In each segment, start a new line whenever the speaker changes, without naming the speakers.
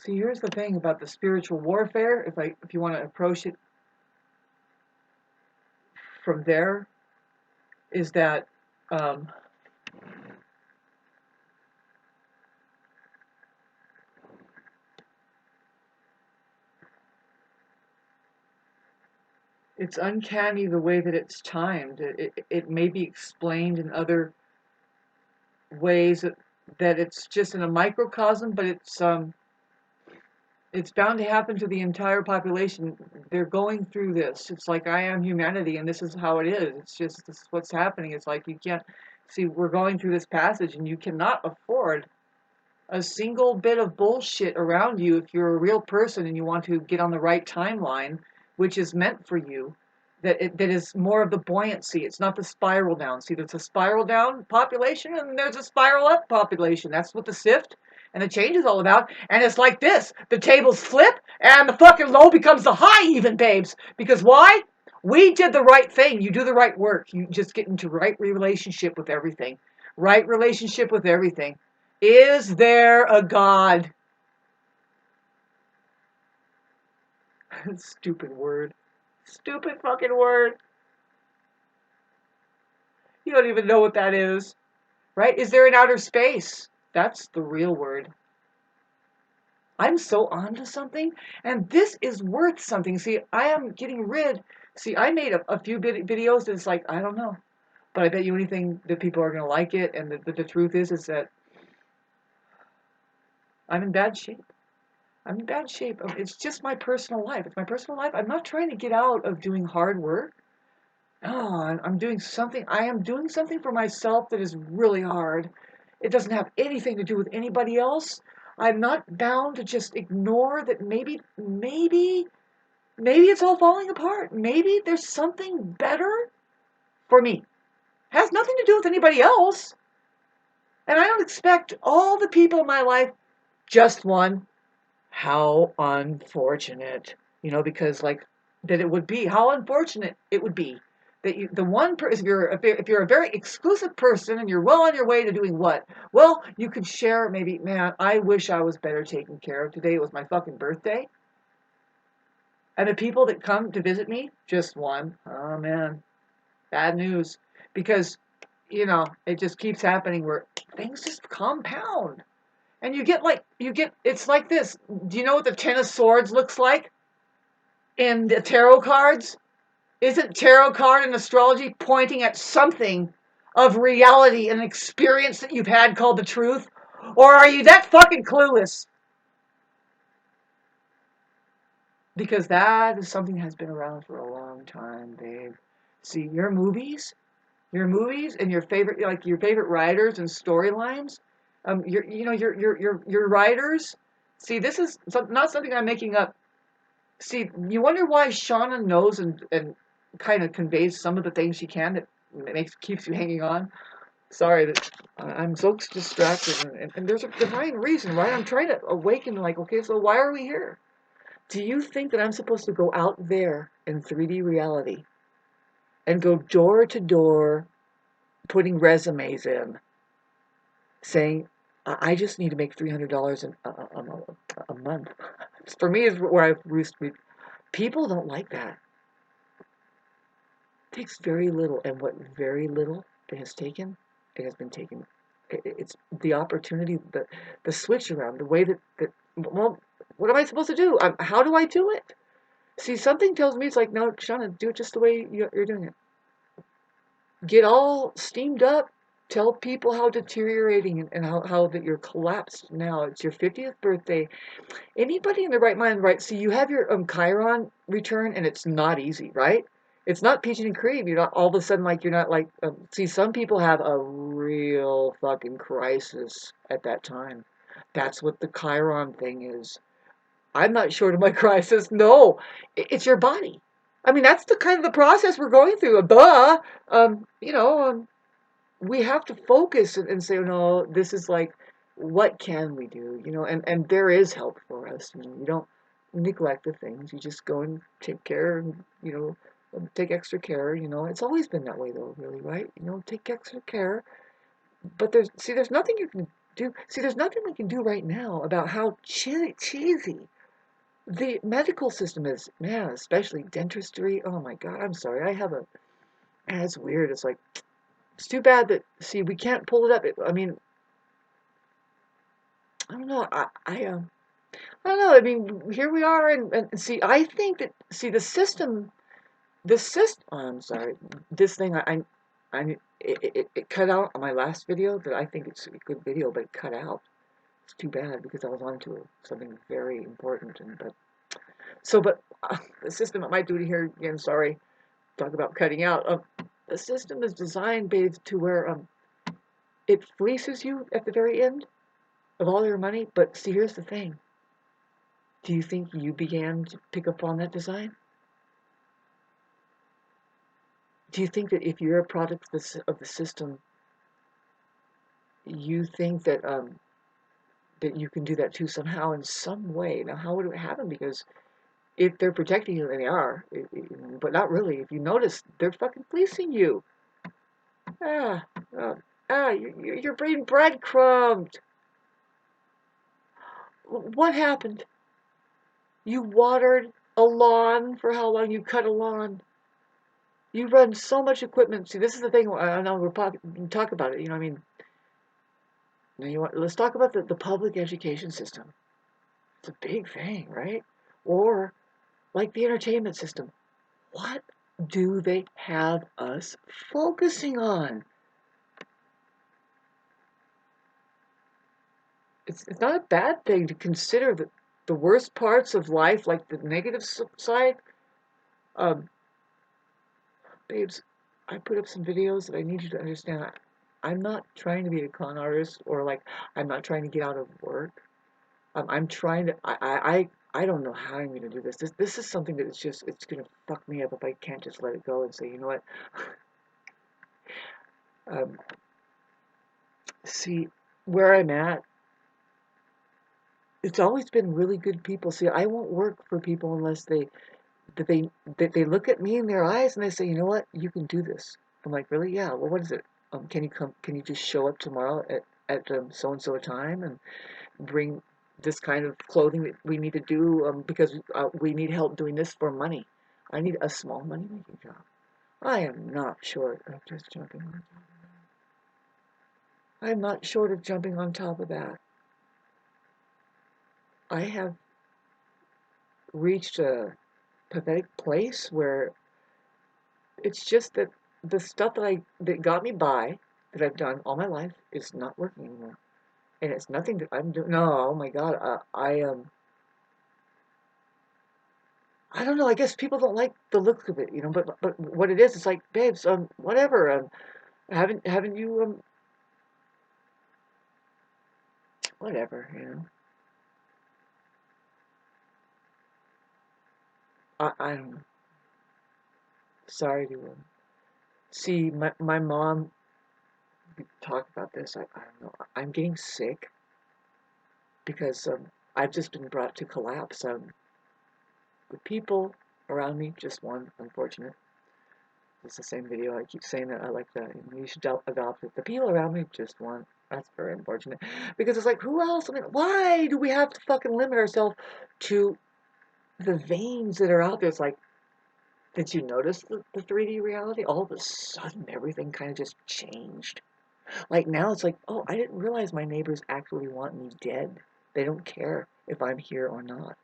See, here's the thing about the spiritual warfare. If you want to approach it from there, is that um, it's uncanny the way that it's timed. It may be explained in other ways that it's just in a microcosm, but it's bound to happen to the entire population. They're going through this. It's like I am humanity, and this is how it is. It's just this is what's happening. It's like you can't see. We're going through this passage, and you cannot afford a single bit of bullshit around you if you're a real person and you want to get on the right timeline, which is meant for you. That is more of the buoyancy. It's not the spiral down. See, there's a spiral down population and there's a spiral up population. That's what the sift and the change is all about. And it's like this: the tables flip and the fucking low becomes the high, even, babes. Because why? We did the right thing. You do the right work. You just get into right relationship with everything. Right relationship with everything. Is there a God? Stupid word. Stupid fucking word. You don't even know what that is, right? Is there an outer space? That's the real word. I'm so onto something, and this is worth something. See, I am getting rid. See, I made a few videos that's like, I don't know. But I bet you anything that people are going to like it, and the truth is that I'm in bad shape. I'm in bad shape. It's just my personal life. It's my personal life. I'm not trying to get out of doing hard work. Oh, I'm doing something. I am doing something for myself that is really hard. It doesn't have anything to do with anybody else. I'm not bound to just ignore that maybe it's all falling apart. Maybe there's something better for me. Has nothing to do with anybody else. And I don't expect all the people in my life, just one. How unfortunate. Because like that it would be. How unfortunate it would be that the one person, if you're a very exclusive person and you're well on your way to doing what? Well, you could share maybe, man, I wish I was better taken care of today. It was my fucking birthday. And the people that come to visit me, just one. Oh man, bad news. Because, it just keeps happening where things just compound. And it's like this. Do you know what the Ten of Swords looks like in the tarot cards? Isn't tarot card and astrology pointing at something of reality and experience that you've had called the truth? Or are you that fucking clueless? Because that is something that has been around for a long time, babe. See, your movies and your favorite writers and storylines, your writers. See, this is not something I'm making up. See, you wonder why Shauna knows and kind of conveys some of the things she can that keeps you hanging on. Sorry that I'm so distracted, and there's a divine reason, right? I'm trying to awaken, like, okay, so why are we here? Do you think that I'm supposed to go out there in 3D reality and go door to door putting resumes in, saying, I just need to make $300 a month? For me, is where I've roost. People don't like that. It takes very little, and what very little it has taken, it has been taken. It's the opportunity, the switch around, the way that well, what am I supposed to do? How do I do it? See, something tells me it's like, no, Shauna, do it just the way you're doing it. Get all steamed up. Tell people how deteriorating and how that you're collapsed now. It's your 50th birthday. Anybody in their right mind, right? See, you have your Chiron return, and it's not easy, right? It's not peaches and cream. You're not all of a sudden like you're not like. See, some people have a real fucking crisis at that time. That's what the Chiron thing is. I'm not short of my crisis. No, it's your body. I mean, that's the kind of the process we're going through. Duh. Um, you know, um, we have to focus and say, no, this is like, what can we do? And there is help for us. You don't neglect the things. You just go and take care and, take extra care. It's always been that way though, really, right? Take extra care. But there's nothing you can See, there's nothing we can do right now about how cheesy the medical system is. Man, especially dentistry. Oh my God, I'm sorry. It's weird. It's like, it's too bad that, see, we can't pull it up. I mean, I don't know. I don't know. I mean, here we are, and see, I think that, see, I'm sorry, this thing, it cut out on my last video that I think it's a good video, but it cut out. It's too bad because I was on to something very important, but the system, I might do it here again, sorry, talk about cutting out. The system is designed, babe, to where it fleeces you at the very end of all your money, but see, here's the thing. Do you think you began to pick up on that design? Do you think that if you're a product of the system, you think that that you can do that too somehow in some way? Now, how would it happen? Because if they're protecting you, then they are, but not really. If you notice, they're fucking fleecing you. Ah, uh, you're being breadcrumbed. What happened? You watered a lawn for how long? You cut a lawn. You run so much equipment. See, this is the thing. I know we're talk about it. You know, what I mean, let's talk about the public education system. It's a big thing, right? Or like the entertainment system. What do they have us focusing on? It's not a bad thing to consider the worst parts of life, like the negative side. Um, Babes, I put up some videos that I need you to understand. I'm not trying to be a con artist, or like, I'm not trying to get out of work. I'm trying to. I don't know how I'm going to do this. This is something that it's going to fuck me up if I can't just let it go and say, you know what? Um, see, where I'm at, it's always been really good people. See, I won't work for people unless that they they look at me in their eyes and they say, you know what, you can do this. I'm like, really? Yeah. Well, what is it? Can you come? Can you just show up tomorrow at so and so a time and bring this kind of clothing that we need to do because we need help doing this for money. I need a small money making job. I am not short of just jumping on top of that. I'm not short of jumping on top of that. I have reached a pathetic place where it's just that the stuff that got me by, that I've done all my life, is not working anymore. And it's nothing that I'm doing. No, oh my God, I don't know. I guess people don't like the look of it, you know. But what it is, it's like, babes, whatever. Haven't you whatever, you know. I don't know. Sorry to see my mom. We talk about this. I don't know. I'm getting sick because I've just been brought to collapse. The people around me, just one, unfortunate. It's the same video. I keep saying that I like that. You should adopt it. The people around me, just one. That's very unfortunate. Because it's like, who else? I mean, why do we have to fucking limit ourselves to the veins that are out there? It's like, did you notice the 3D reality? All of a sudden, everything kind of just changed. Like now, it's like, oh, I didn't realize my neighbors actually want me dead. They don't care if I'm here or not.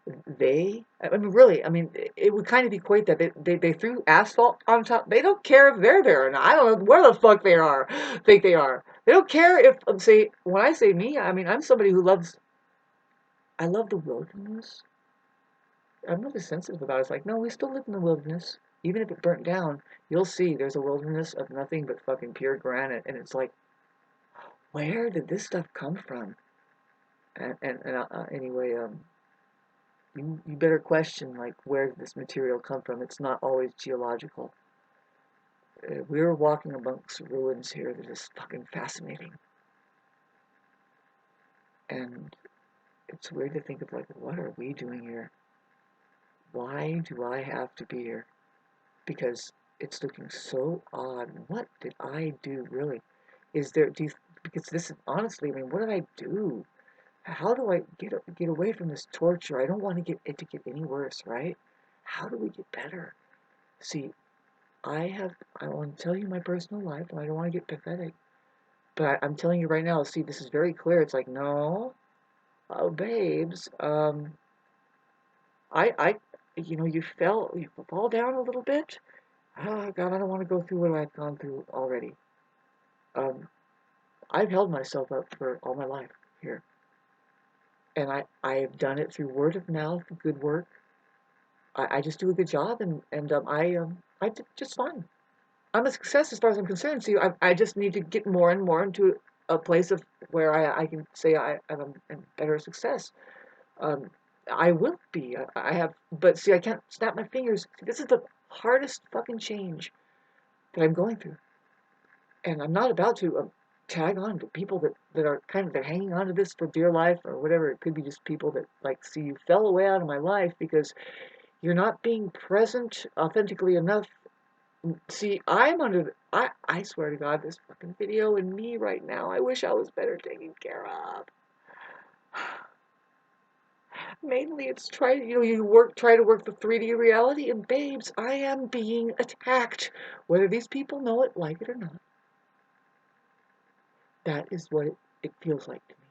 I mean, really, I mean, it would kind of equate that they threw asphalt on top. They don't care if they're there or not. I don't know where the fuck they are, think they are. They don't care if, say, when I say me, I mean, I'm somebody I love the wilderness. I'm really sensitive about it. It's like, no, we still live in the wilderness. Even if it burnt down, you'll see there's a wilderness of nothing but fucking pure granite. And it's like, where did this stuff come from? Anyway, you better question, like, where did this material come from? It's not always geological. We're walking amongst ruins here that is fucking fascinating. And it's weird to think of, like, what are we doing here? Why do I have to be here? Because it's looking so odd. What did I do, really? Is there, because this is honestly, I mean, what did I do? How do I get away from this torture? I don't want to get it to get any worse, right? How do we get better? See, I want to tell you my personal life, and I don't want to get pathetic, but I'm telling you right now, see, this is very clear. It's like, no, oh, babes, I, you fall down a little bit. Oh, God, I don't want to go through what I've gone through already. Um, I've held myself up for all my life here, and I have done it through word of mouth, good work. I just do a good job, I did just fine. I'm a success as far as I'm concerned. So I just need to get more and more into a place of where I can say I'm a better success. Um, I will be. I have, but see, I can't snap my fingers. See, this is the hardest fucking change that I'm going through, and I'm not about to tag on to people that are kind of they're hanging on to this for dear life or whatever. It could be just people that like see you fell away out of my life because you're not being present authentically enough. See, I'm under I swear to God, this fucking video and me right now, I wish I was better taken care of. Mainly it's try to work the 3D reality, and babes, I am being attacked. Whether these people know it, like it or not. That is what it feels like to me.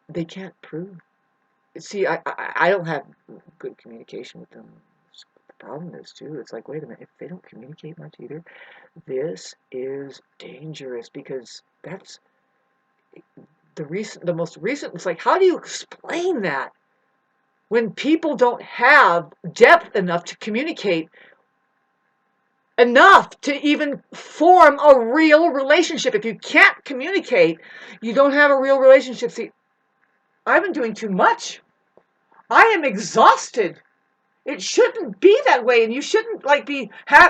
They can't prove. See, I don't have good communication with them. The problem is too, it's like, wait a minute, if they don't communicate much either, this is dangerous because that's the most recent. It's like, how do you explain that when people don't have depth enough to communicate enough to even form a real relationship? If you can't communicate, you don't have a real relationship. See, I've been doing too much. I am exhausted. It shouldn't be that way, and you shouldn't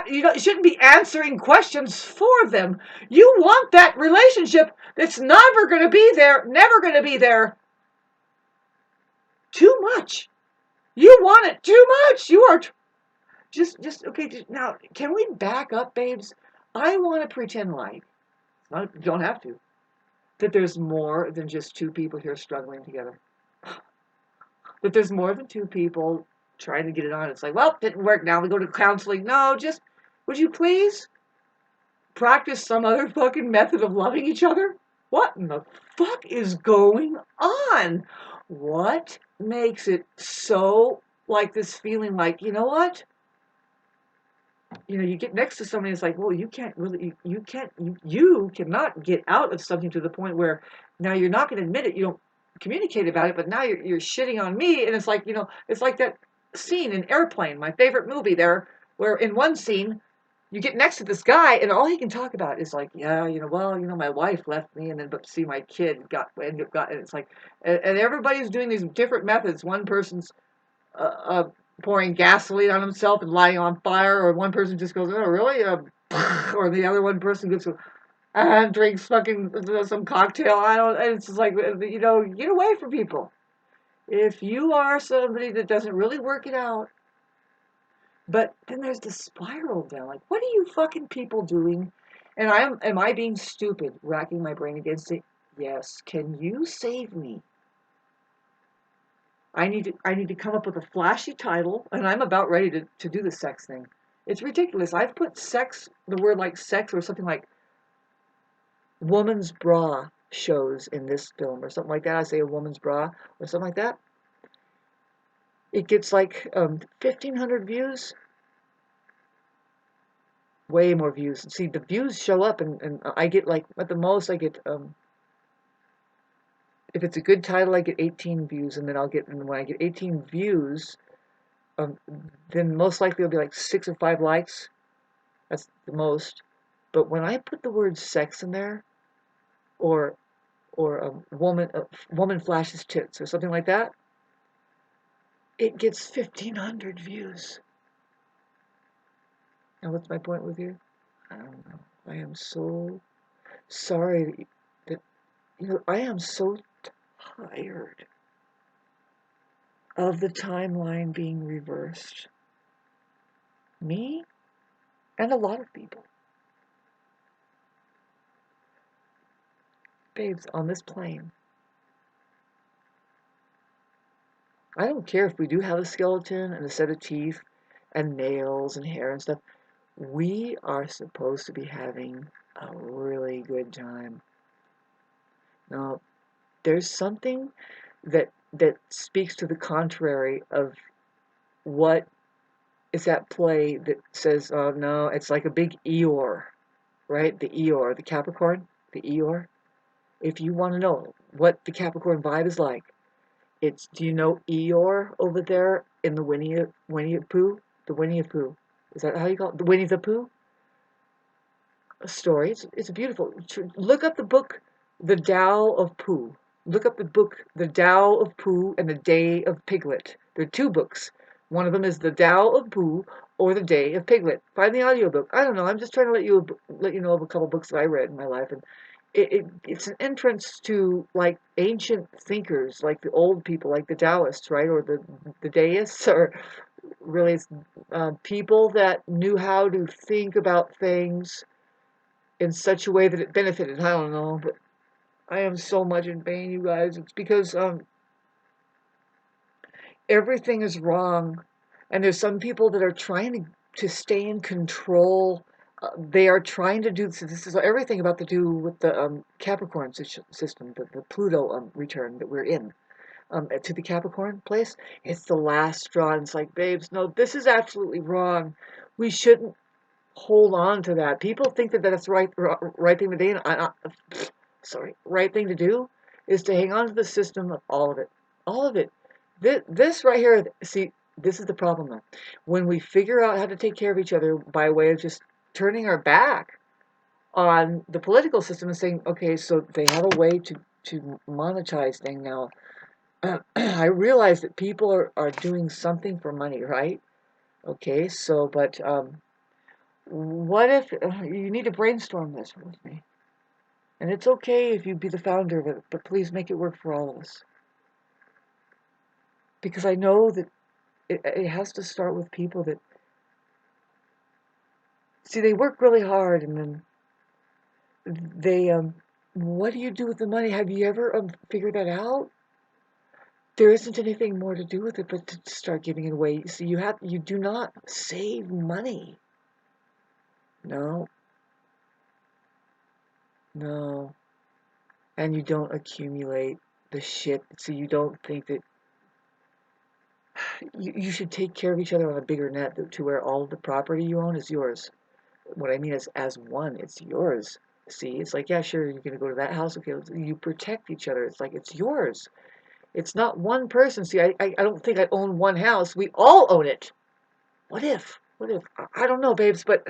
you shouldn't be answering questions for them. You want that relationship that's never going to be there, never going to be there. Too much. You want it too much. You are just okay. Now, can we back up, babes? I want to pretend like you don't have to that there's more than just two people here struggling together. That there's more than two people trying to get it on. It's like, well, didn't work. Now we go to counseling. No, just would you please practice some other fucking method of loving each other? What in the fuck is going on? What makes it so like this feeling like, you know what? You get next to somebody, it's like, well, you can't really, you cannot get out of something to the point where now you're not going to admit it. You don't communicate about it, but now you're shitting on me. And it's like, it's like that scene in Airplane, my favorite movie there, where in one scene, you get next to this guy and all he can talk about is like, yeah, my wife left me and then, but see, my kid ended up and it's like, and everybody's doing these different methods. One person's, pouring gasoline on himself and lighting on fire, or one person just goes, "Oh, really?" Or the other one person goes and drinks fucking some cocktail. I don't. And it's just like, get away from people. If you are somebody that doesn't really work it out, but then there's the spiral down. Like, what are you fucking people doing? And am I being stupid, racking my brain against it? Yes. Can you save me? I need to come up with a flashy title, and I'm about ready to do the sex thing. It's ridiculous. I've put the word like sex or something like woman's bra shows in this film or something like that. I say a woman's bra or something like that. It gets like 1,500 views. Way more views. See, the views show up, and I get like, at the most, I get, if it's a good title, I get 18 views, and when I get 18 views, um, then most likely it'll be like 6 or 5 likes. That's the most. But when I put the word sex in there, or a woman flashes tits or something like that, it gets 1,500 views. Now, what's my point with you? I don't know. I am so sorry that I am so tired of the timeline being reversed. Me and a lot of people. babes, on this plane, I don't care if we do have a skeleton and a set of teeth and nails and hair and stuff. We are supposed to be having a really good time. Now, there's something that speaks to the contrary of what is at play that says, oh no, it's like a big Eeyore, right? The Eeyore, the Capricorn, the Eeyore. If you want to know what the Capricorn vibe is like, it's, do you know Eeyore over there in the Winnie Pooh? The Winnie Pooh. Is that how you call it? The Winnie the Pooh story. It's beautiful. Look up the book, The Tao of Pooh. Look up the book, The Tao of Pooh and the Day of Piglet. There are two books. One of them is The Tao of Pooh or The Day of Piglet. Find the audiobook. I don't know. I'm just trying to let you know of a couple books that I read in my life, and it's an entrance to like ancient thinkers, like the old people, like the Taoists, right, or the deists, or really it's people that knew how to think about things in such a way that it benefited. I don't know, but I am so much in pain, you guys. It's because everything is wrong, and there's some people that are trying to stay in control. They are trying to do this. This is everything about to do with the Capricorn system, the Pluto return that we're in. To the Capricorn place, it's the last straw. And it's like, babes, no, this is absolutely wrong. We shouldn't hold on to that. People think that that's right thing to do. Right thing to do is to hang on to the system of all of it, all of it. This right here, see, this is the problem though. When we figure out how to take care of each other by way of just turning our back on the political system and saying, okay, so they have a way to monetize things now. I realize that people are doing something for money, right? Okay, so, but what if you need to brainstorm this with me? And it's okay if you be the founder of it, but please make it work for all of us. Because I know that it has to start with people that, see, they work really hard and then they, what do you do with the money? Have you ever figured that out? There isn't anything more to do with it but to start giving it away. So you do not save money. No, no. And you don't accumulate the shit. So you don't think that you should take care of each other on a bigger net to where all of the property you own is yours. What I mean is, as one, it's yours. See, it's like, yeah, sure, you're going to go to that house. Okay, you protect each other. It's like, it's yours. It's not one person. See, I don't think I own one house. We all own it. What if? What if? I don't know, babes, but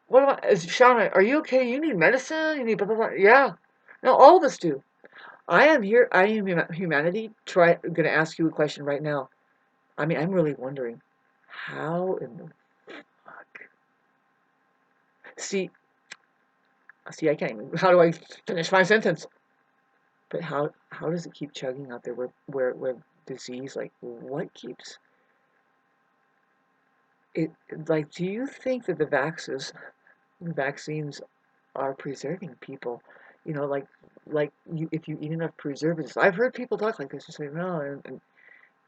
what about, Shauna, are you okay? You need medicine? You need blah, blah, blah. Yeah. No, all of us do. I am humanity. Going to ask you a question right now. I mean, I'm really wondering, how in the fuck? See, I can't even, how do I finish my sentence? But how does it keep chugging out there where disease, like, what keeps it, like, do you think that the vaccines are preserving people? You know, like if you eat enough preservatives. I've heard people talk like this, just say, no,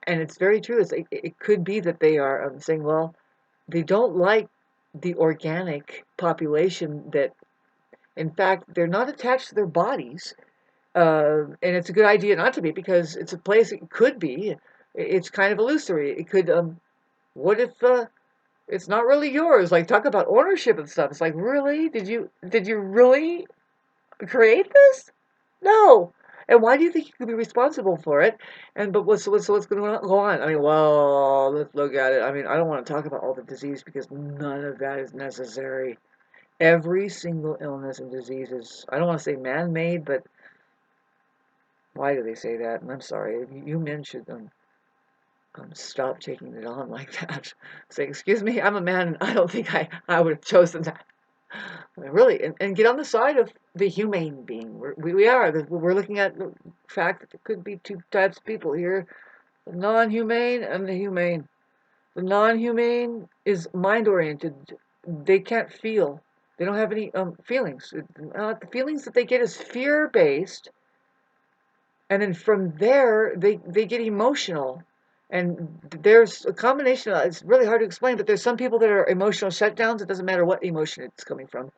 and it's very true. It's like, it could be that they are saying, well, they don't like the organic population that, in fact, they're not attached to their bodies. And it's a good idea not to be, because it's a place it could be. It's kind of illusory. It could, what if it's not really yours? Like, talk about ownership and stuff. It's like, really? Did you really create this? No. And why do you think you could be responsible for it? And but what's going to go on? I mean, well, let's look at it. I mean, I don't want to talk about all the disease because none of that is necessary. Every single illness and disease is, I don't want to say man-made, but why do they say that? And I'm sorry, you men should stop taking it on like that. Say, excuse me, I'm a man, and I don't think I would have chosen that. I mean, really, and get on the side of the humane being. We are. We're looking at the fact that there could be two types of people here: the non-humane and the humane. The non-humane is mind-oriented. They can't feel. They don't have any feelings. The feelings that they get is fear-based, and then from there they get emotional. And there's a combination. It's really hard to explain, but there's some people that are emotional shutdowns. It doesn't matter what emotion it's coming from.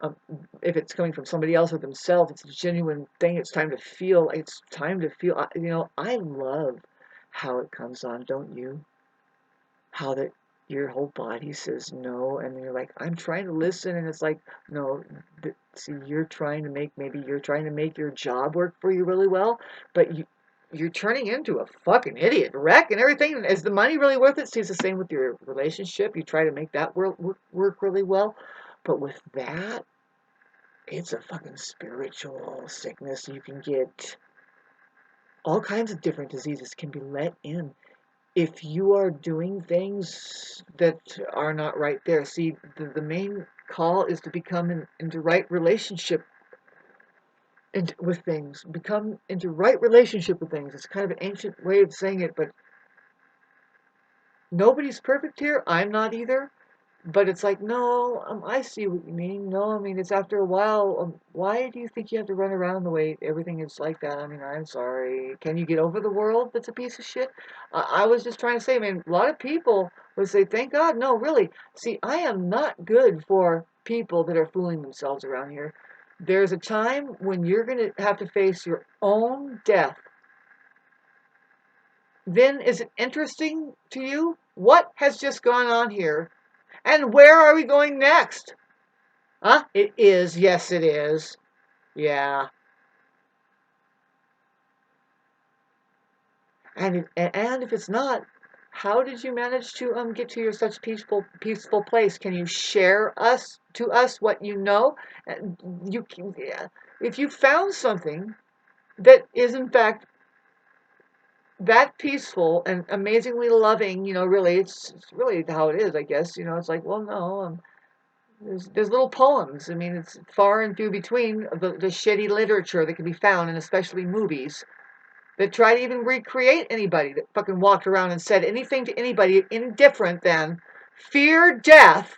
Um, if it's coming from somebody else or themselves, it's a genuine thing. It's time to feel. It's time to feel. I love how it comes on, don't you? How that your whole body says no, and you're like, I'm trying to listen, and it's like, no, see, maybe you're trying to make your job work for you really well, but you're turning into a fucking idiot wreck and everything. And is the money really worth it? See, it's the same with your relationship. You try to make that work really well, but with that, it's a fucking spiritual sickness. You can get all kinds of different diseases can be let in if you are doing things that are not right there. See, the main call is to become into right relationship with things. Become into right relationship with things. It's kind of an ancient way of saying it, but nobody's perfect here. I'm not either. But it's like, no, I see what you mean. No, I mean, it's after a while. Why do you think you have to run around the way everything is like that? I mean, I'm sorry. Can you get over the world that's a piece of shit? I was just trying to say, I mean, a lot of people would say, thank God. No, really. See, I am not good for people that are fooling themselves around here. There's a time when you're going to have to face your own death. Then is it interesting to you? What has just gone on here? And where are we going next? Huh? It is. Yes, it is. Yeah. And if it's not, how did you manage to get to your such peaceful place? Can you share to us what you know? You can, yeah. If you found something that is in fact that peaceful and amazingly loving, really, it's really how it is, I guess. It's like, well, no, there's little poems. I mean, it's far and few between the shitty literature that can be found, and especially movies, that try to even recreate anybody that fucking walked around and said anything to anybody indifferent than fear death,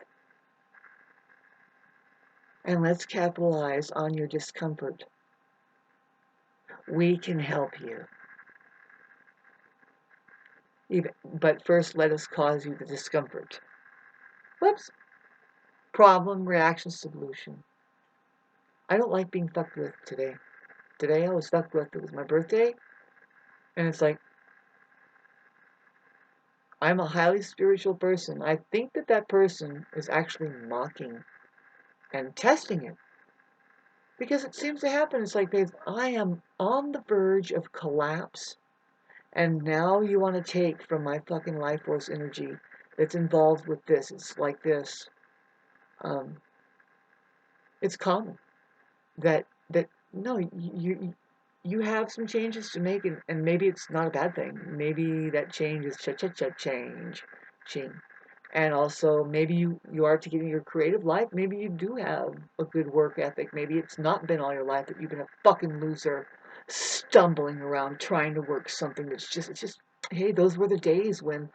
and let's capitalize on your discomfort. We can help you. But first, let us cause you the discomfort. Whoops. Problem, reaction, solution. I don't like being fucked with today. Today I was fucked with. It was my birthday, and it's like, I'm a highly spiritual person. I think that person is actually mocking and testing it. Because it seems to happen. It's like, babe, I am on the verge of collapse, and now you want to take from my fucking life force energy that's involved with this. It's like this. Um, it's common that no, you have some changes to make, and maybe it's not a bad thing. Maybe that change is change. And also, maybe you are to get in your creative life. Maybe you do have a good work ethic. Maybe it's not been all your life that you've been a fucking loser, stumbling around trying to work something that's just, it's just, hey, those were the days when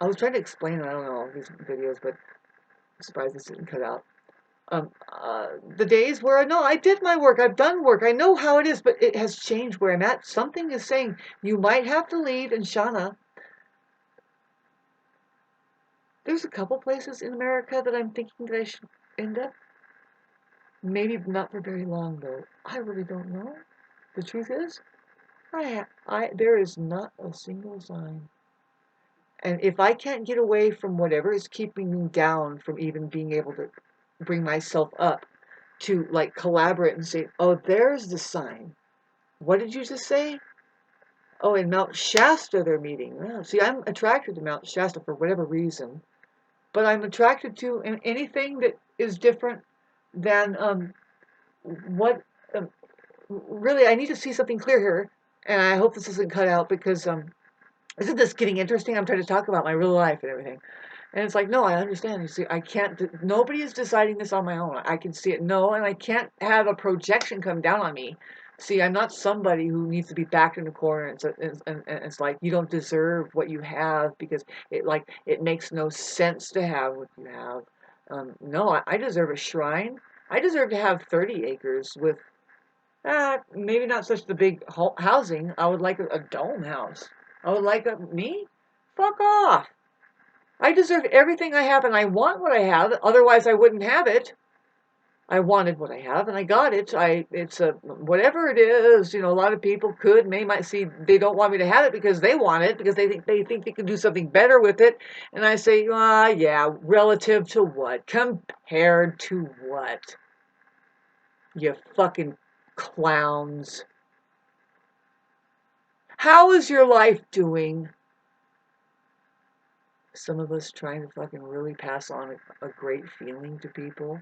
I was trying to explain, I don't know, all these videos, but I'm surprised this didn't cut out. The days where, no, I did my work, I've done work, I know how it is, but it has changed where I'm at. Something is saying, you might have to leave, and Shauna, there's a couple places in America that I'm thinking that I should end up. Maybe not for very long, though. I really don't know. The truth is, there is not a single sign. And if I can't get away from whatever is keeping me down from even being able to bring myself up to like collaborate and say, oh, there's the sign. What did you just say? Oh, in Mount Shasta they're meeting. Oh, see, I'm attracted to Mount Shasta for whatever reason. But I'm attracted to anything that is different than what really I need to see something clear here, and I hope this isn't cut out because isn't this getting interesting? I'm trying to talk about my real life and everything, and it's like, no, I understand. You see, I can't. Nobody is deciding this on my own. I can see it. No, and I can't have a projection come down on me. See, I'm not somebody who needs to be backed in a corner and it's like you don't deserve what you have because it makes no sense to have what you have. No, I deserve a shrine. I deserve to have 30 acres with, maybe not such the big housing. I would like a dome house. I would like me? Fuck off. I deserve everything I have and I want what I have. Otherwise, I wouldn't have it. I wanted what I have and I got it. It's a, whatever it is, a lot of people might see they don't want me to have it because they want it, because they think they can do something better with it. And I say, yeah, relative to what? Compared to what? You fucking clowns. How is your life doing? Some of us trying to fucking really pass on a great feeling to people,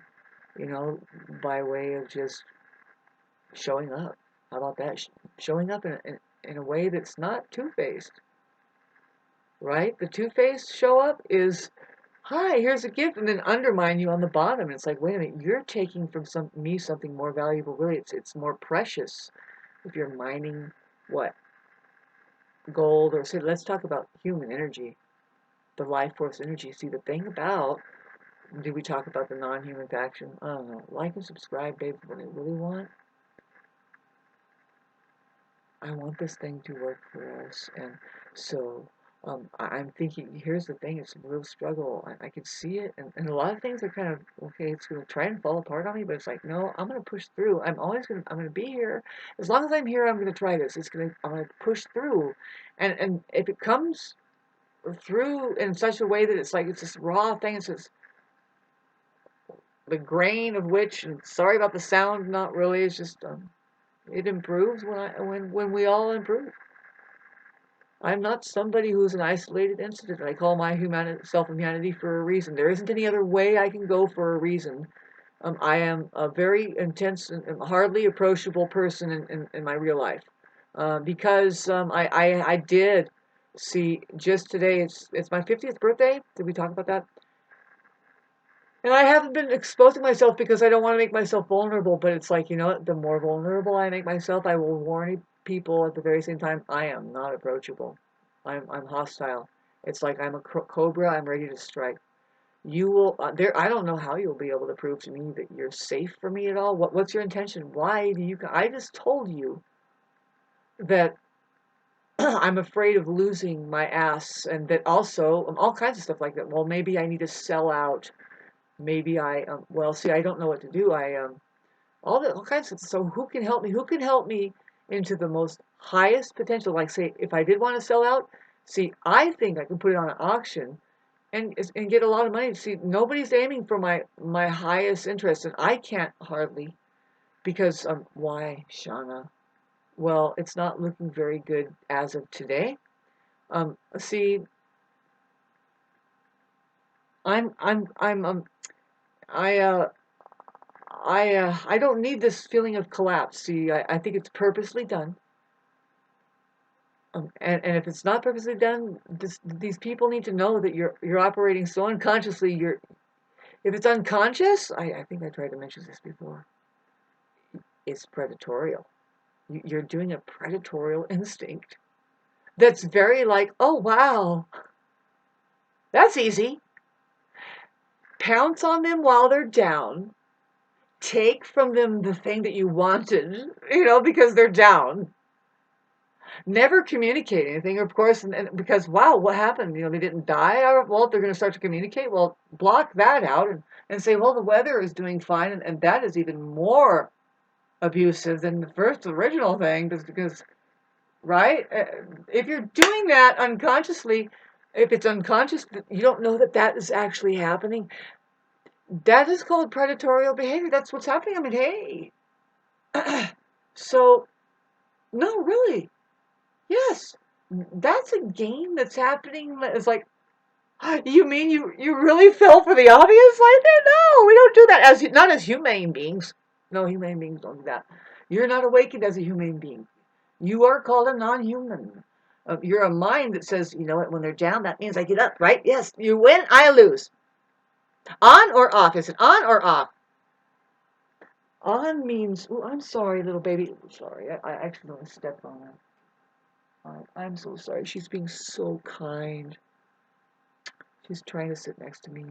you know, by way of just showing up. How about that? Showing up in a way that's not two-faced, right? The two-faced show up is, hi, here's a gift, and then undermine you on the bottom. It's like, wait a minute, you're taking from me something more valuable. Really, it's more precious if you're mining what? Gold, or say, let's talk about human energy, the life force energy. See, the thing about, did we talk about the non-human faction? I don't know. Like and subscribe, babe, what I really want. I want this thing to work for us. And so I'm thinking, here's the thing, it's a real struggle. I can see it. And a lot of things are kind of, okay, it's going to try and fall apart on me, but it's like, no, I'm going to push through. I'm going to be here. As long as I'm here, I'm going to try this. I'm going to push through. And if it comes through in such a way that it's like, it's this raw thing, it's just the grain of which, and sorry about the sound, not really, it's just, it improves when we all improve. I'm not somebody who's an isolated incident. I call my self-humanity for a reason. There isn't any other way I can go for a reason. I am a very intense and hardly approachable person in my real life. Because I did see just today, it's my 50th birthday. Did we talk about that? And I haven't been exposing myself because I don't want to make myself vulnerable, but it's like, the more vulnerable I make myself, I will warn people at the very same time, I am not approachable. I'm hostile. It's like I'm a cobra, I'm ready to strike. You will, I don't know how you'll be able to prove to me that you're safe for me at all. What's your intention? Why do you, I just told you that I'm afraid of losing my ass, and that also, all kinds of stuff like that. Well, maybe I need to sell out. Maybe well, see, I don't know what to do. All kinds of, so who can help me? Who can help me into the most highest potential? Like, say, if I did want to sell out, see, I think I can put it on an auction and get a lot of money. See, nobody's aiming for my highest interest, and I can't hardly, because, why, Shauna? Well, it's not looking very good as of today. See, I'm, I, I don't need this feeling of collapse. See, I think it's purposely done. And if it's not purposely done, these people need to know that you're operating so unconsciously. If it's unconscious, I think I tried to mention this before. It's predatorial. You're doing a predatorial instinct. That's very like, oh wow, that's easy. Pounce on them while they're down. Take from them the thing that you wanted, because they're down. Never communicate anything, of course, and because, wow, what happened? They didn't die. Well, if they're going to start to communicate, well, block that out and say, well, the weather is doing fine, and that is even more abusive than the first original thing, because right? If you're doing that unconsciously, if it's unconscious, you don't know that is actually happening. That is called predatorial behavior. That's what's happening. I mean, hey. So, no, really. Yes. That's a game that's happening. It's like, you mean you really fell for the obvious like that? No, we don't do that not as humane beings. No, humane beings don't do that. You're not awakened as a humane being. You are called a non-human. You're a mind that says, you know what, when they're down, that means I get up, right? Yes, you win, I lose. On or off? Is it on or off? On means, oh, I'm sorry, little baby. Sorry, I accidentally stepped on her. I'm so sorry. She's being so kind. She's trying to sit next to me.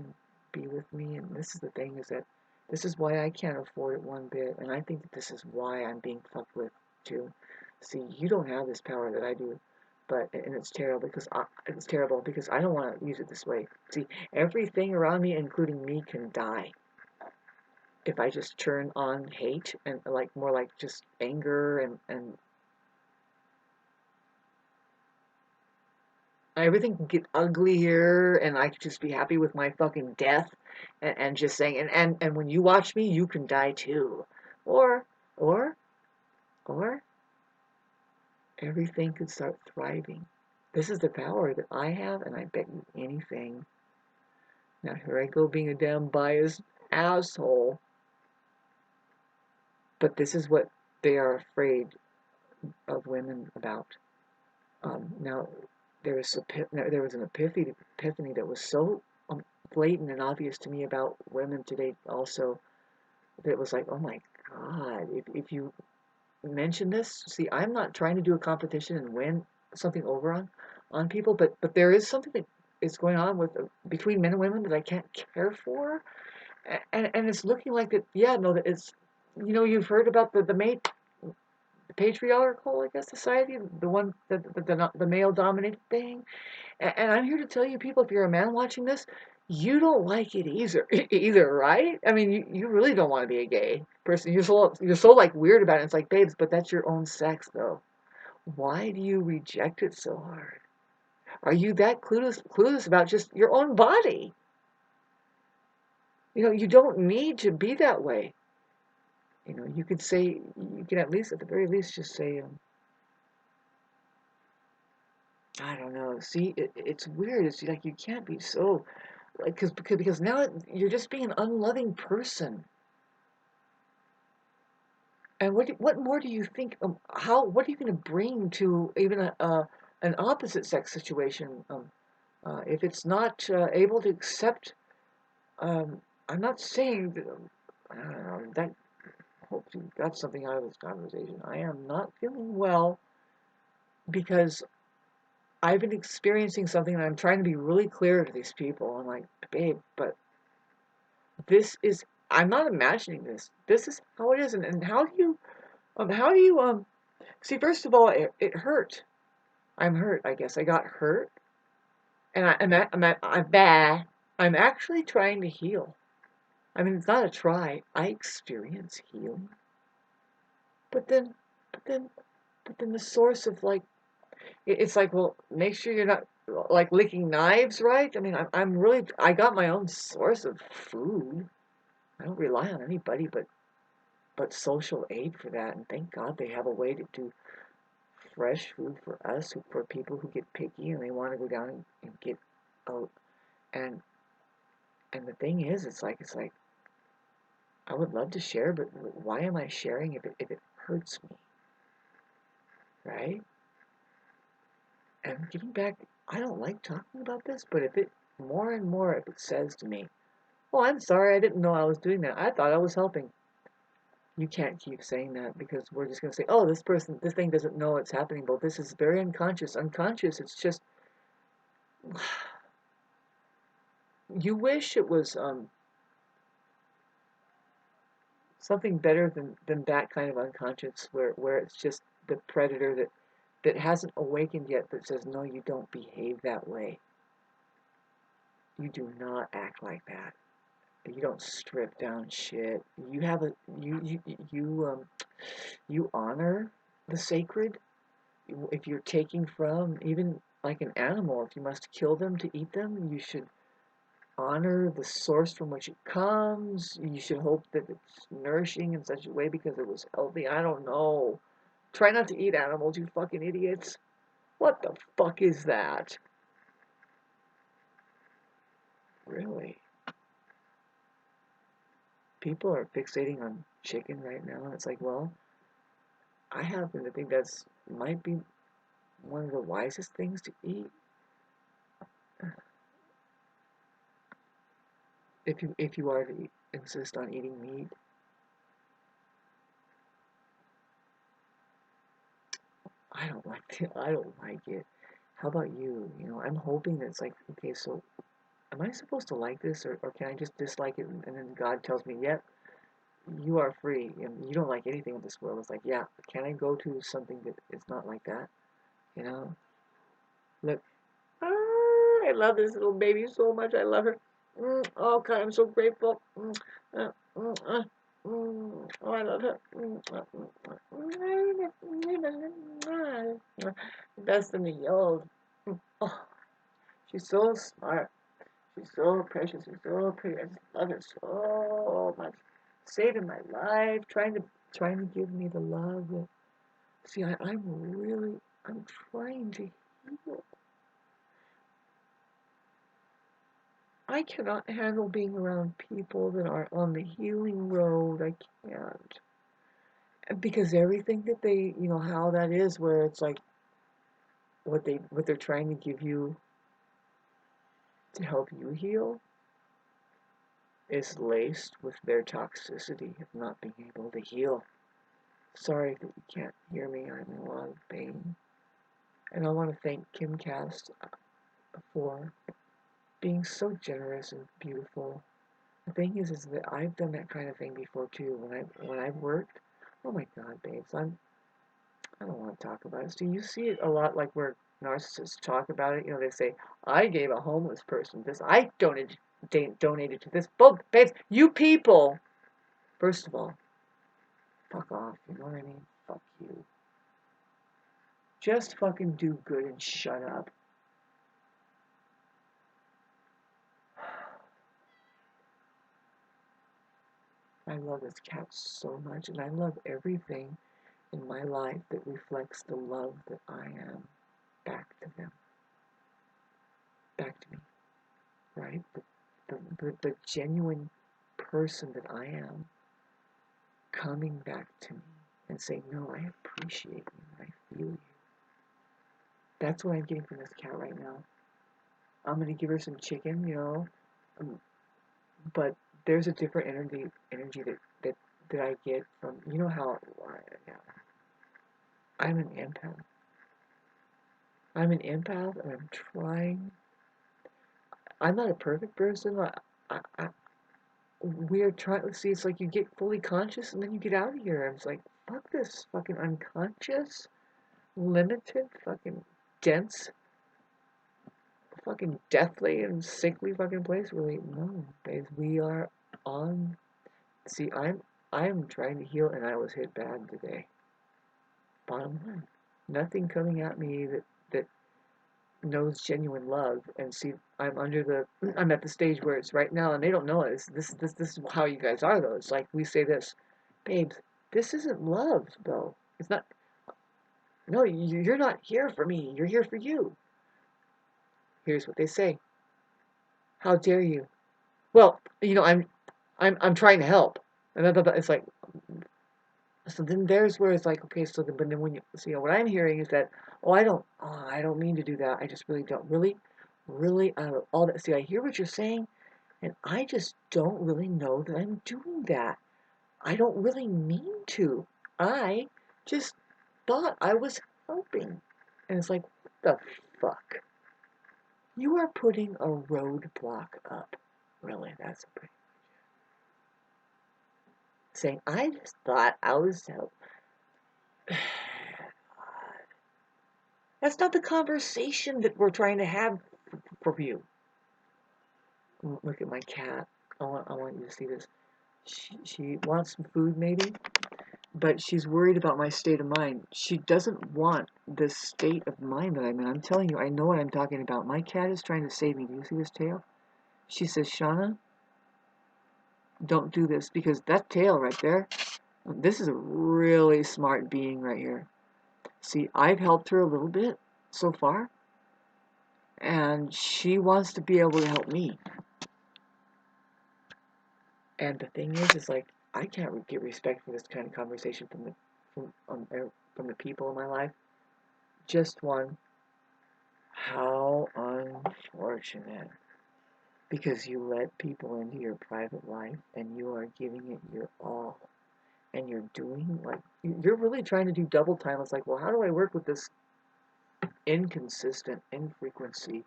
be with me. And this is the thing, is that this is why I can't afford it one bit. And I think that this is why I'm being fucked with too. See, you don't have this power that I do. And it's terrible because I don't want to use it this way. See, everything around me, including me, can die if I just turn on hate and like more like just anger and everything can get ugly here, and I could just be happy with my fucking death and just saying, and when you watch me, you can die too. Or, or, or everything could start thriving. This is the power that I have, and I bet you anything. Now here I go being a damn biased asshole. But this is what they are afraid of women about. Now, there was an epiphany that was so blatant and obvious to me about women today also, that it was like, oh my God, if you mention this, see, I'm not trying to do a competition and win something over on people, but there is something that is going on with between men and women that I can't care for, and it's looking like that. Yeah, no, that it's, you've heard about the mate patriarchal, I guess, society, the one the male dominated thing. And I'm here to tell you, people, if you're a man watching this, you don't like it either, right? I mean, you really don't want to be a gay person. You're so like weird about it. It's like, babes, but that's your own sex, though. Why do you reject it so hard? Are you that clueless about just your own body? You don't need to be that way. You can at least, at the very least, just say, I don't know. See, it's weird. It's like you can't be so, like, because now you're just being an unloving person. And what more do you think? What are you going to bring to even an opposite sex situation? If it's not able to accept, I'm not saying that, I don't know, that. Hope you got something out of this conversation. I am not feeling well because I've been experiencing something, and I'm trying to be really clear to these people. I'm like, babe, but this is, I'm not imagining this. This is how it is. And how do you see, first of all, it hurt. I'm hurt, I guess. I got hurt, and I'm actually trying to heal. I mean, it's not a try. I experience healing. But then, but then, but then the source of, like, it's like, well, make sure you're not like licking knives, right? I mean, I got my own source of food. I don't rely on anybody but social aid for that. And thank God they have a way to do fresh food for us, for people who get picky and they want to go down and get out. And the thing is, it's like I would love to share, but why am I sharing if it hurts me, right? And getting back, I don't like talking about this, but if it more and more if it says to me, "Oh, I'm sorry, I didn't know I was doing that. I thought I was helping." You can't keep saying that, because we're just gonna say, "Oh, this thing doesn't know it's happening." But this is very unconscious. Unconscious. It's just you wish it was something better than that kind of unconscious, where it's just the predator that hasn't awakened yet, that says, "No, you don't behave that way. You do not act like that. You don't strip down shit. You have a you honor the sacred. If you're taking from, even like an animal, if you must kill them to eat them, you should honor the source from which it comes. You should hope that it's nourishing in such a way because it was healthy. I don't know. Try not to eat animals, you fucking idiots. What the fuck is that? Really? People are fixating on chicken right now, and it's like, well, I happen to think that's might be one of the wisest things to eat. If you are to insist on eating meat. I don't like it. How about you? I'm hoping that it's like, okay, so am I supposed to like this, or can I just dislike it? And then God tells me, yep, you are free, and you don't like anything in this world. It's like, yeah, can I go to something that is not like that? You know? Look, I love this little baby so much. I love her. Oh, God, I'm so grateful. Oh, I love her. Best in the world. Oh, she's so smart. She's so precious. She's so pretty. I just love her so much. Saving my life, trying to give me the love. See, I'm trying to heal. I cannot handle being around people that are on the healing road. I can't. Because everything that they, how that is, where it's like what they're trying to give you to help you heal is laced with their toxicity of not being able to heal. Sorry that you can't hear me. I'm in a lot of pain. And I want to thank Kim Cast for being so generous and beautiful. The thing is that I've done that kind of thing before too. When I've worked, oh my God, babes, I don't want to talk about it. So you see it a lot, like where narcissists talk about it. They say, "I gave a homeless person this. I donated to this." Well, babes, you people, first of all, fuck off. You know what I mean? Fuck you. Just fucking do good and shut up. I love this cat so much, and I love everything in my life that reflects the love that I am back to them, back to me, right? The genuine person that I am coming back to me and saying, no, I appreciate you, I feel you. That's what I'm getting from this cat right now. I'm going to give her some chicken, but there's a different energy that I get from, how I'm an empath. I'm an empath, and I'm trying. I'm not a perfect person. We're trying. See, it's like you get fully conscious, and then you get out of here. I was like, fuck this fucking unconscious, limited, fucking dense, fucking deathly and sickly fucking place. Really, no, guys. We are on. See, I'm trying to heal, and I was hit bad today. Bottom line, nothing coming at me that knows genuine love. And see, I'm at the stage where it's right now, and they don't know it. This is how you guys are, though. It's like we say this, babes, this isn't love, though. It's not. No, you're not here for me. You're here for you. Here's what they say. How dare you? Well, I'm trying to help. And it's like, so then there's where it's like, okay, so then, but then when you see, what I'm hearing is that, I don't mean to do that. I just really don't. Really, all that. See, I hear what you're saying, and I just don't really know that I'm doing that. I don't really mean to. I just thought I was helping. And it's like, what the fuck? You are putting a roadblock up. Really, that's a pretty. Saying, I just thought I was helping. That's not the conversation that we're trying to have for you. Look at my cat. I want you to see this. She wants some food, maybe, but she's worried about my state of mind. She doesn't want this state of mind that I'm in. I'm telling you, I know what I'm talking about. My cat is trying to save me. Do you see this tail? She says, Shauna, don't do this, because that tail right there, this is a really smart being right here. See, I've helped her a little bit so far, and she wants to be able to help me. And the thing is like, I can't get respect for this kind of conversation from the people in my life. Just one. How unfortunate. Because you let people into your private life, and you are giving it your all. And you're doing, like, you're really trying to do double time. It's like, well, how do I work with this inconsistent infrequency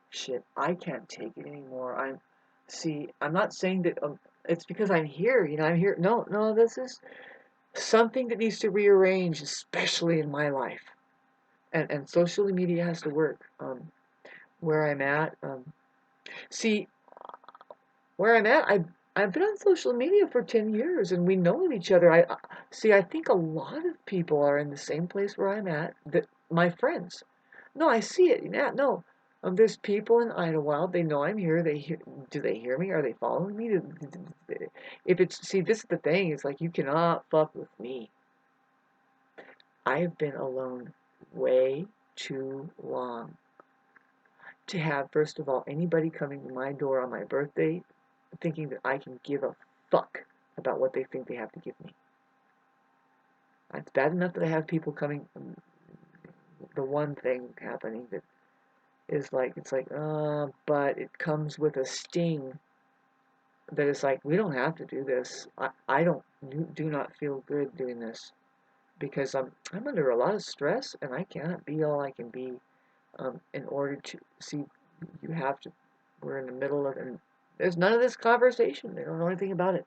shit, I can't take it anymore. I'm not saying that it's because I'm here, I'm here. No, no, this is something that needs to rearrange, especially in my life. And social media has to work. Where I'm at, see, where I'm at, I've been on social media for 10 years and we know each other. See, I think a lot of people are in the same place where I'm at, that my friends. No, I see it. Yeah, no. There's people in Idlewild. They know I'm here. Do they hear me? Are they following me? If it's, see, this is the thing. It's like you cannot fuck with me. I've been alone way too long to have, first of all, anybody coming to my door on my birthday thinking that I can give a fuck about what they think they have to give me. It's bad enough that I have people coming. The one thing happening that is like, it's like, but it comes with a sting that is like, we don't have to do this. I don't do not feel good doing this because I'm under a lot of stress and I cannot be all I can be in order to see. You have to. We're in the middle of, and there's none of this conversation. They don't know anything about it.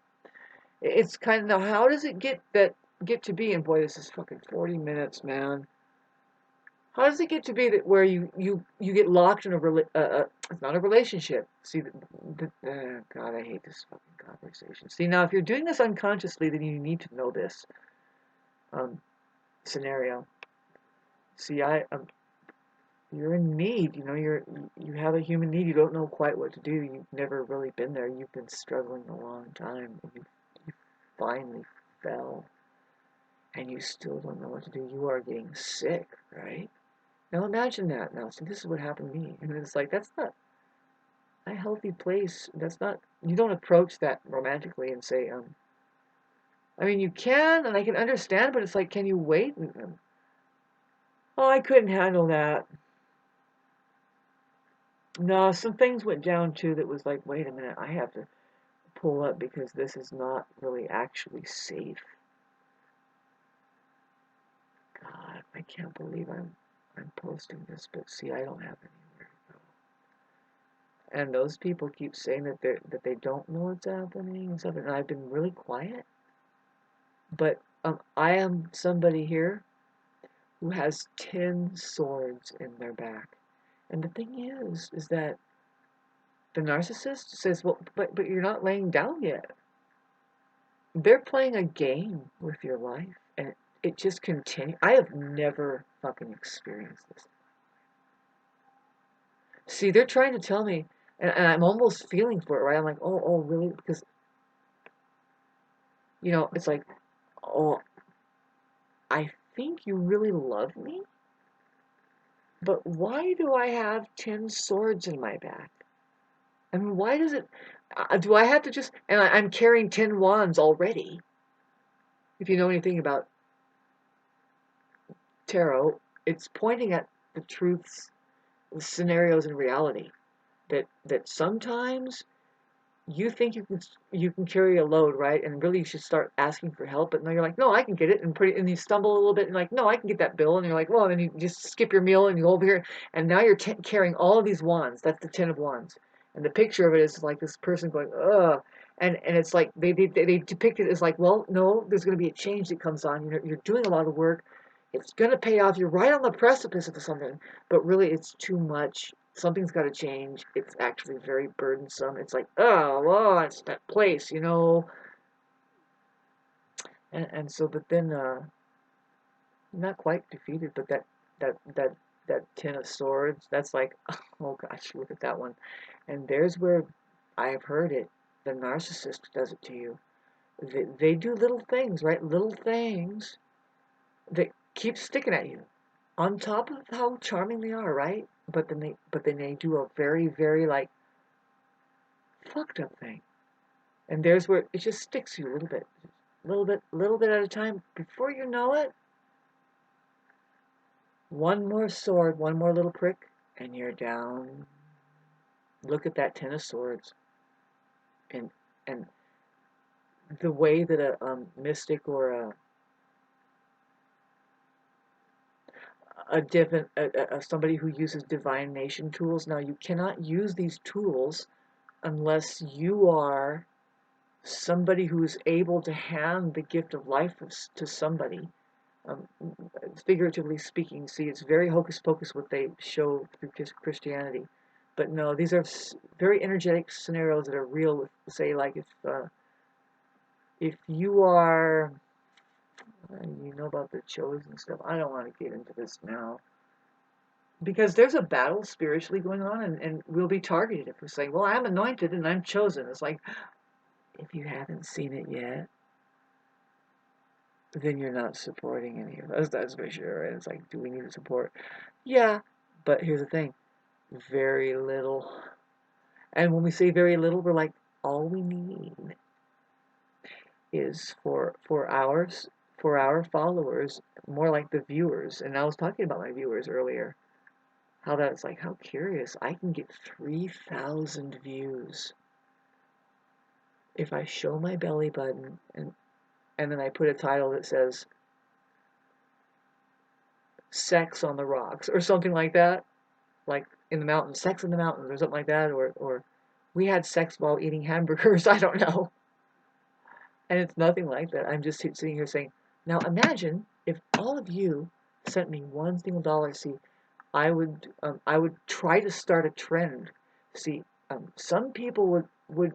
It's kind of, now how does it get to be? And boy, this is fucking 40 minutes, man. How does it get to be that where you get locked in it's not a relationship. See, God, I hate this fucking conversation. See, now if you're doing this unconsciously, then you need to know this um, scenario. See, you're in need. You have a human need. You don't know quite what to do. You've never really been there. You've been struggling a long time, and you finally fell, and you still don't know what to do. You are getting sick, right? Now imagine that. Now, see, this is what happened to me. And it's like, that's not a healthy place. That's not, you don't approach that romantically and say, I mean, you can, and I can understand, but it's like, can you wait? Oh, I couldn't handle that. No, some things went down too that was like, wait a minute, I have to pull up because this is not really actually safe. God, I can't believe I'm posting this, but see, I don't have anywhere to go. And those people keep saying that they don't know what's happening and stuff, and I've been really quiet. But I am somebody here who has 10 swords in their back. And the thing is that the narcissist says, well, but you're not laying down yet. They're playing a game with your life, and it just continues. I have never fucking experienced this. See, they're trying to tell me, and I'm almost feeling for it, right? I'm like, oh, really? Because, it's like, oh, I think you really love me, but why do I have 10 swords in my back? I mean, why does it, do I have to just, and I'm carrying 10 wands already. If you know anything about tarot, it's pointing at the truths, the scenarios in reality. That sometimes you think you can carry a load, right? And really you should start asking for help. But no, you're like, no, I can get it, and you stumble a little bit, and like, no, I can get that bill, and you're like, well, and then you just skip your meal and you go over here, and now you're carrying all of these wands. That's the 10 of wands, and the picture of it is like this person going, ugh. And it's like they depict it as like, well, no, there's going to be a change that comes on. You're doing a lot of work. It's going to pay off. You're right on the precipice of something, but really it's too much. Something's got to change. It's actually very burdensome. It's like, oh, well, it's that place. And so, but then, not quite defeated, but that 10 of swords, that's like, oh gosh, look at that one. And there's where I've heard it. The narcissist does it to you. They do little things, right? Little things that keep sticking at you. On top of how charming they are, right? But then they do a very, very like fucked up thing. And there's where it just sticks you a little bit at a time. Before you know it, one more sword, one more little prick, and you're down. Look at that 10 of swords, and and the way that a mystic or somebody who uses divination tools. Now, you cannot use these tools unless you are somebody who is able to hand the gift of life to somebody. Um, Figuratively speaking, see, it's very hocus pocus what they show through Christianity. But no, these are very energetic scenarios that are real. Say, like if you are, you know about the chosen stuff. I don't want to get into this now because there's a battle spiritually going on, and we'll be targeted if we're saying, "Well, I'm anointed and I'm chosen." It's like, if you haven't seen it yet, then you're not supporting any of us. That's for sure. And it's like, do we need to support? Yeah, but here's the thing: very little. And when we say very little, we're like, all we need is for our followers, more like the viewers. And I was talking about my viewers earlier. How that's like, how curious. I can get 3,000 views if I show my belly button and then I put a title that says sex on the rocks or something like that, like in the mountains, sex in the mountains or something like that, or we had sex while eating hamburgers. I don't know. And it's nothing like that. I'm just sitting here saying, now imagine if all of you sent me $1 See, I would try to start a trend. See, some people would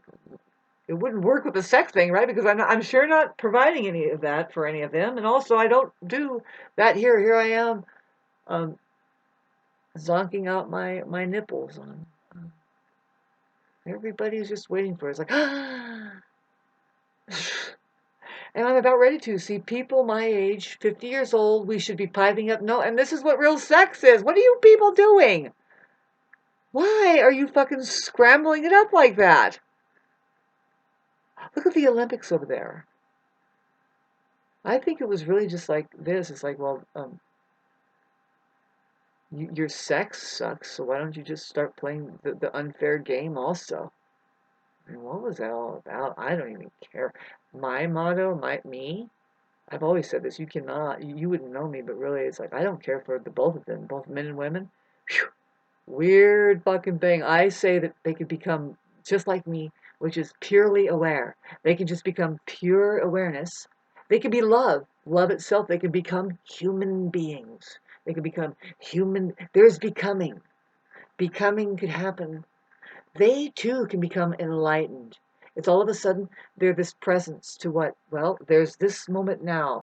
it wouldn't work with the sex thing, right? Because I'm sure not providing any of that for any of them, and also I don't do that here. Here I am, um, zonking out my nipples on. Everybody's just waiting for it. It's like, ah. And I'm about ready to see people my age, 50 years old. We should be piping up. No, and this is what real sex is. What are you people doing? Why are you fucking scrambling it up like that? Look at the Olympics over there. I think it was really just like this. It's like, well, your sex sucks, so why don't you just start playing the unfair game also? I mean, what was that all about? I don't even care. My motto, me, I've always said this. You cannot, you wouldn't know me, but really, it's like I don't care for the both of them, both men and women. Whew, weird fucking thing. I say that they could become just like me, which is purely aware. They can just become pure awareness. They can be love itself. They can become human beings. They can become human. There's becoming. Becoming could happen. They too can become enlightened. It's all of a sudden they're this presence to what? Well, there's this moment now.